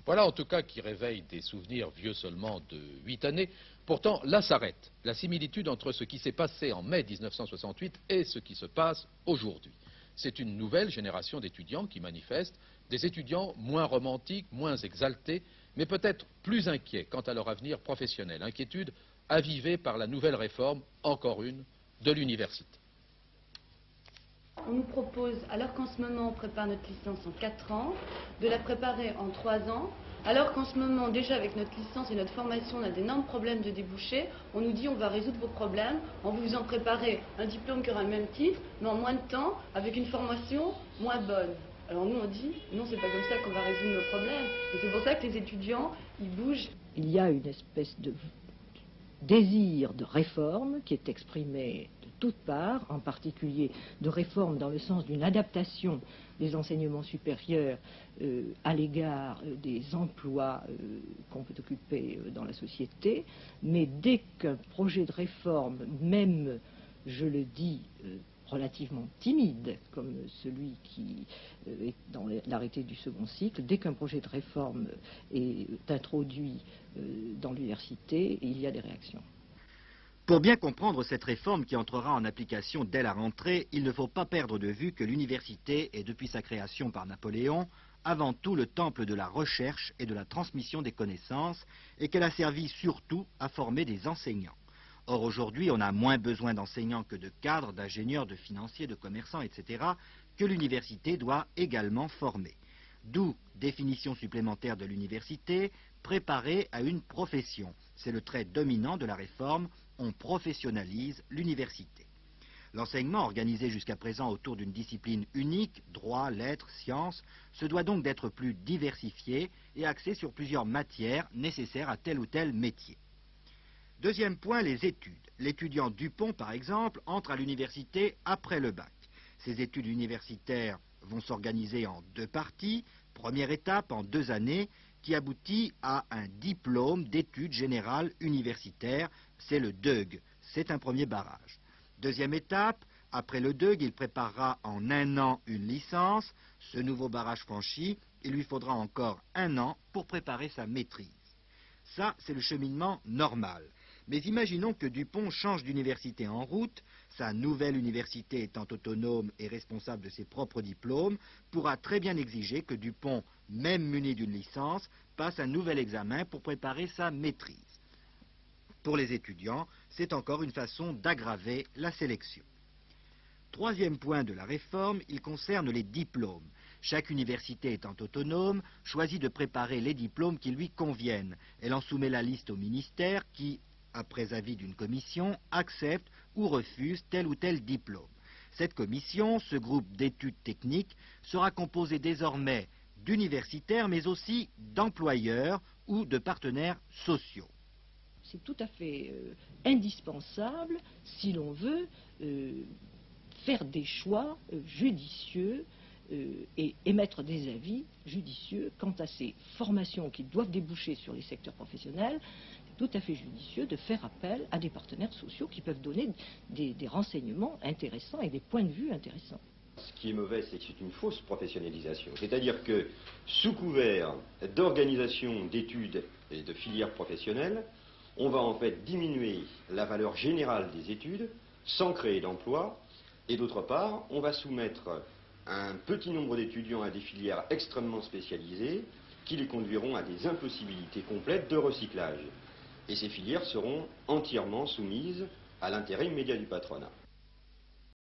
Voilà en tout cas qui réveille des souvenirs vieux seulement de 8 années. Pourtant, là s'arrête la similitude entre ce qui s'est passé en mai 1968 et ce qui se passe aujourd'hui. C'est une nouvelle génération d'étudiants qui manifestent, des étudiants moins romantiques, moins exaltés, mais peut-être plus inquiets quant à leur avenir professionnel. Inquiétude avivée par la nouvelle réforme, encore une, de l'université. On nous propose, alors qu'en ce moment on prépare notre licence en 4 ans, de la préparer en 3 ans, alors qu'en ce moment, déjà avec notre licence et notre formation, on a d'énormes problèmes de débouchés, on nous dit on va résoudre vos problèmes en vous faisant préparer un diplôme qui aura le même titre, mais en moins de temps, avec une formation moins bonne. Alors nous on dit, non c'est pas comme ça qu'on va résoudre nos problèmes. Et c'est pour ça que les étudiants, ils bougent. Il y a une espèce de désir de réforme qui est exprimé de toutes parts, en particulier de réforme dans le sens d'une adaptation des enseignements supérieurs à l'égard des emplois qu'on peut occuper dans la société, mais dès qu'un projet de réforme, même, je le dis, relativement timide, comme celui qui est dans l'arrêté du second cycle, dès qu'un projet de réforme est introduit dans l'université, il y a des réactions. Pour bien comprendre cette réforme qui entrera en application dès la rentrée, il ne faut pas perdre de vue que l'université est, depuis sa création par Napoléon, avant tout le temple de la recherche et de la transmission des connaissances, et qu'elle a servi surtout à former des enseignants. Or, aujourd'hui, on a moins besoin d'enseignants que de cadres, d'ingénieurs, de financiers, de commerçants, etc., que l'université doit également former. D'où définition supplémentaire de l'université, préparée à une profession. C'est le trait dominant de la réforme, on professionnalise l'université. L'enseignement, organisé jusqu'à présent autour d'une discipline unique, droit, lettres, sciences, se doit donc d'être plus diversifié et axé sur plusieurs matières nécessaires à tel ou tel métier. Deuxième point, les études. L'étudiant Dupont, par exemple, entre à l'université après le bac. Ces études universitaires vont s'organiser en 2 parties. Première étape, en 2 années, qui aboutit à un diplôme d'études générales universitaires. C'est le DEUG. C'est un premier barrage. Deuxième étape, après le DEUG, il préparera en 1 an une licence. Ce nouveau barrage franchi, il lui faudra encore 1 an pour préparer sa maîtrise. Ça, c'est le cheminement normal. Mais imaginons que Dupont change d'université en route, sa nouvelle université étant autonome et responsable de ses propres diplômes, pourra très bien exiger que Dupont, même muni d'une licence, passe un nouvel examen pour préparer sa maîtrise. Pour les étudiants, c'est encore une façon d'aggraver la sélection. Troisième point de la réforme, il concerne les diplômes. Chaque université étant autonome, choisit de préparer les diplômes qui lui conviennent. Elle en soumet la liste au ministère qui, après avis d'une commission, accepte ou refuse tel ou tel diplôme. Cette commission, ce groupe d'études techniques, sera composé désormais d'universitaires, mais aussi d'employeurs ou de partenaires sociaux. C'est tout à fait indispensable si l'on veut faire des choix judicieux et émettre des avis judicieux quant à ces formations qui doivent déboucher sur les secteurs professionnels. C'est tout à fait judicieux de faire appel à des partenaires sociaux qui peuvent donner des renseignements intéressants et des points de vue intéressants. Ce qui est mauvais, c'est que c'est une fausse professionnalisation. C'est-à-dire que, sous couvert d'organisation d'études et de filières professionnelles, on va en fait diminuer la valeur générale des études sans créer d'emplois. Et d'autre part, on va soumettre un petit nombre d'étudiants à des filières extrêmement spécialisées qui les conduiront à des impossibilités complètes de recyclage. Et ces filières seront entièrement soumises à l'intérêt immédiat du patronat.